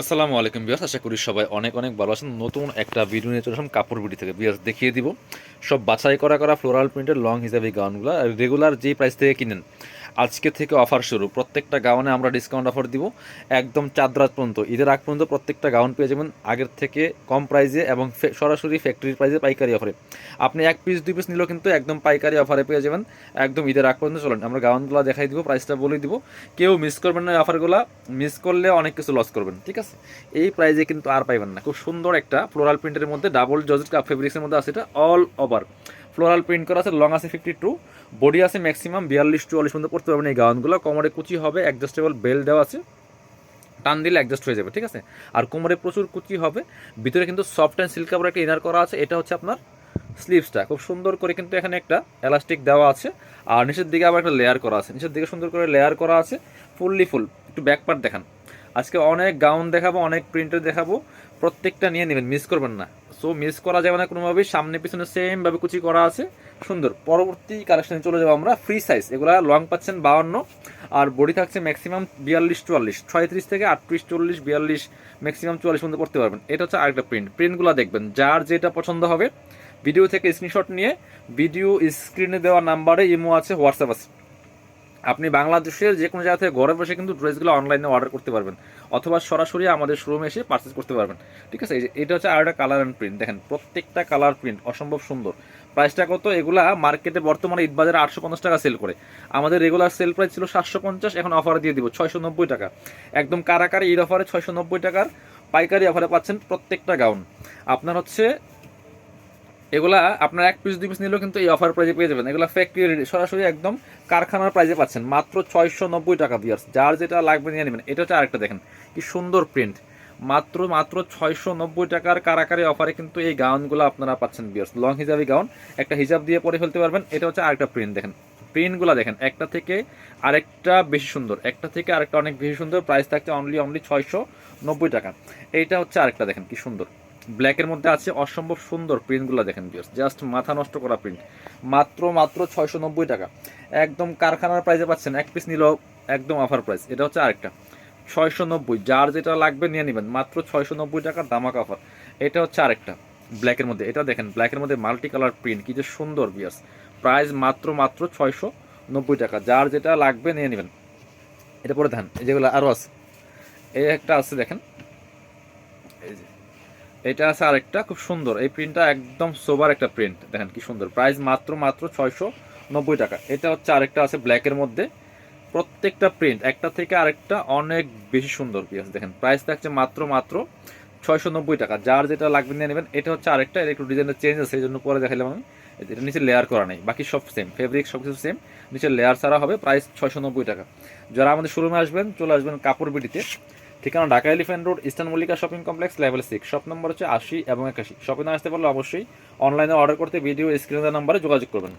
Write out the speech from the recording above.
আসসালামু আলাইকুম ভিউয়ার্স, আশা করি সবাই অনেক অনেক ভালো আছেন। নতুন একটা ভিডিও নিয়ে চলে আসলাম কাপড় বিডি থেকে। ভিউয়ার্স দেখিয়ে দিব সব বাছাই করা করা ফ্লোরাল প্রিন্টের লং হিসাবে গাউনগুলো রেগুলার যেই প্রাইস থেকে কিনেন আজকে থেকে অফার শুরু। প্রত্যেকটা গাউনে আমরা ডিসকাউন্ট অফার দিব একদম চাঁদ রাত পর্যন্ত, ঈদের আগ পর্যন্ত প্রত্যেকটা গাউন পেয়ে যাবেন আগের থেকে কম প্রাইসে এবং সরাসরি ফ্যাক্টরির প্রাইসে পাইকারি অফারে। আপনি এক পিস দুই পিস নিলেও কিন্তু একদম পাইকারি অফারে পেয়ে যাবেন একদম ঈদের আগ পর্যন্ত। চলেন আমরা গাউনগুলো দেখাই দিব, প্রাইসটা বলে দিব। কেউ মিস করবেন না, অফারগুলো মিস করলে অনেক কিছু লস করবেন, ঠিক আছে? এই প্রাইজে কিন্তু আর পাইবেন না। খুব সুন্দর একটা ফ্লোরাল প্রিন্টের মধ্যে ডাবল জর্জেট কাপ ফেব্রিক্সের মধ্যে আছে, এটা অল ওভার ফ্লোরাল প্রিন্ট করা আছে। লং আছে 52, বডি আছে ম্যাক্সিমাম 42-44 পর্যন্ত পড়তে পারবেন এই গাউনগুলো। কোমরে কুচি হবে, অ্যাডজাস্টেবল বেল্ট দেওয়া আছে, টান দিলে অ্যাডজাস্ট হয়ে যাবে, ঠিক আছে? আর কোমরে প্রচুর কুচি হবে। ভিতরে কিন্তু সফট অ্যান্ড সিল্ক কাপড় একটা ইনার করা আছে। এটা হচ্ছে আপনার স্লিভসটা খুব সুন্দর করে কিন্তু এখানে একটা এলাস্টিক দেওয়া আছে। আর নিচের দিকে আবার একটা লেয়ার করা আছে, নিচের দিকে সুন্দর করে লেয়ার করা আছে ফুললি ফুল। একটু ব্যাক পার্ট দেখান। আজকে অনেক গাউন দেখাবো, অনেক প্রিন্টের দেখাবো, প্রত্যেকটা নিয়ে নেবেন, মিস করবেন না। সো মিস করা যাবে না কোনোভাবেই। সামনে পিছনে সেমভাবে কুচি করা আছে, সুন্দর। পরবর্তী কালেকশনে চলে যাবো আমরা। ফ্রি সাইজ এগুলা লং পাচ্ছেন 52, আর বডি থাকছে ম্যাক্সিমাম 42-44, 36 থেকে 38-40-42, ম্যাক্সিমাম 44 পর্যন্ত করতে পারবেন। এটা হচ্ছে আরেকটা প্রিন্টগুলো দেখবেন, যার যেটা পছন্দ হবে ভিডিও থেকে স্ক্রিনশট নিয়ে ভিডিও স্ক্রিনে দেওয়া নাম্বারে ইমো আছে, হোয়াটসঅ্যাপ আছে। আপনি বাংলাদেশের যে কোনো জায়গা থেকে ঘরে বসে কিন্তু ড্রেসগুলো অনলাইনে অর্ডার করতে পারবেন, অথবা সরাসরি আমাদের শোরুমে এসে পারচেস করতে পারবেন, ঠিক আছে? এটা হচ্ছে আরেকটা কালার অ্যান্ড প্রিন্ট, দেখেন প্রত্যেকটা কালার প্রিন্ট অসম্ভব সুন্দর। প্রাইসটা কত? এগুলা মার্কেটে বর্তমানে ঈদ বাজারে 850 টাকা সেল করে। আমাদের রেগুলার সেল প্রাইস ছিল 750, এখন অফার দিয়ে দিব 690 টাকা। একদম কারাকারি ঈদ অফারে 690 টাকার পাইকারি অফারে পাচ্ছেন প্রত্যেকটা গাউন। আপনার হচ্ছে এগুলা আপনার এক পিস দুই পিস নিলেও কিন্তু এই অফার প্রাইজে পেয়ে যাবেন। এগুলা ফ্যাক্টরি সরাসরি একদম কারখানার প্রাইজে পাচ্ছেন মাত্র 690 টাকা। যার যেটা লাগবে নিয়ে নেবেন। এটা হচ্ছে আরেকটা দেখেন কি সুন্দর প্রিন্ট, মাত্র মাত্র 690 টাকার কারাকারি অফারে কিন্তু এই গাউনগুলো আপনারা পাচ্ছেন বিয়ার্স। লং হিজাবি গাউন, একটা হিজাব দিয়ে পরে ফেলতে পারবেন। এটা হচ্ছে আরেকটা প্রিন্ট, দেখেন প্রিন্টগুলো দেখেন, একটা থেকে আরেকটা বেশি সুন্দর, একটা থেকে আরেকটা অনেক বেশি সুন্দর। প্রাইস থাকছে অনলি 690 টাকা। এইটা হচ্ছে আরেকটা দেখেন কি সুন্দর, ব্ল্যাকের মধ্যে আছে, অসম্ভব সুন্দর প্রিন্টগুলো দেখেন ভিউয়ার্স, জাস্ট মাথা নষ্ট করা প্রিন্ট। মাত্র মাত্র 690 টাকা, একদম কারখানার প্রাইসে পাচ্ছেন। এক পিস নিলেও একদম অফার প্রাইস। এটা হচ্ছে আরেকটা 690, যার যেটা লাগবে নিয়ে নেবেন, মাত্র 690 টাকা দামাক অফার। এটা হচ্ছে আরেকটা ব্ল্যাকের মধ্যে, এটা দেখেন ব্ল্যাকের মধ্যে মাল্টি কালার প্রিন্ট, কি যে সুন্দর ভিউয়ার্স। প্রাইস মাত্র মাত্র 690 টাকা, যার যেটা লাগবে নিয়ে নেবেন। এটা পরে দেখেন এই যেগুলো আরও আছে, এই একটা আছে দেখেন, এই যে এটা আছে আরেকটা খুব সুন্দর। এই প্রিন্টটা একদম সোবার একটা প্রিন্ট, দেখেন কি সুন্দর। প্রাইস মাত্র মাত্র 690 টাকা। এটা হচ্ছে আরেকটা আছে ব্ল্যাকের মধ্যে। প্রত্যেকটা প্রিন্ট একটা থেকে আরেকটা অনেক বেশি সুন্দর পিস, দেখেন প্রাইস থাকছে মাত্র মাত্র 690 টাকা। যার যেটা লাগবে নিয়ে নেবেন। এটা হচ্ছে আরেকটা, এর একটু ডিজাইনটা চেঞ্জ আছে, এই জন্য পরে দেখালাম আমি। এটা নিচে লেয়ার করা নেই, বাকি সব সেম, ফেব্রিক সব কিছু সেম, নিচে লেয়ার ছাড়া হবে। প্রাইস 690 টাকা। যারা আমাদের শোরুমে আসবেন চলে আসবেন কাপড় বিডিতে। ঠিকানা Dhaka elephant road, eastern Mallika shopping complex, level 6, shop number হচ্ছে 80 এবং 81। শপে না আসতে পারলে অবশ্যই অনলাইনে অর্ডার করতে ভিডিও স্ক্রিনে দেওয়া নাম্বারে যোগাযোগ করবেন।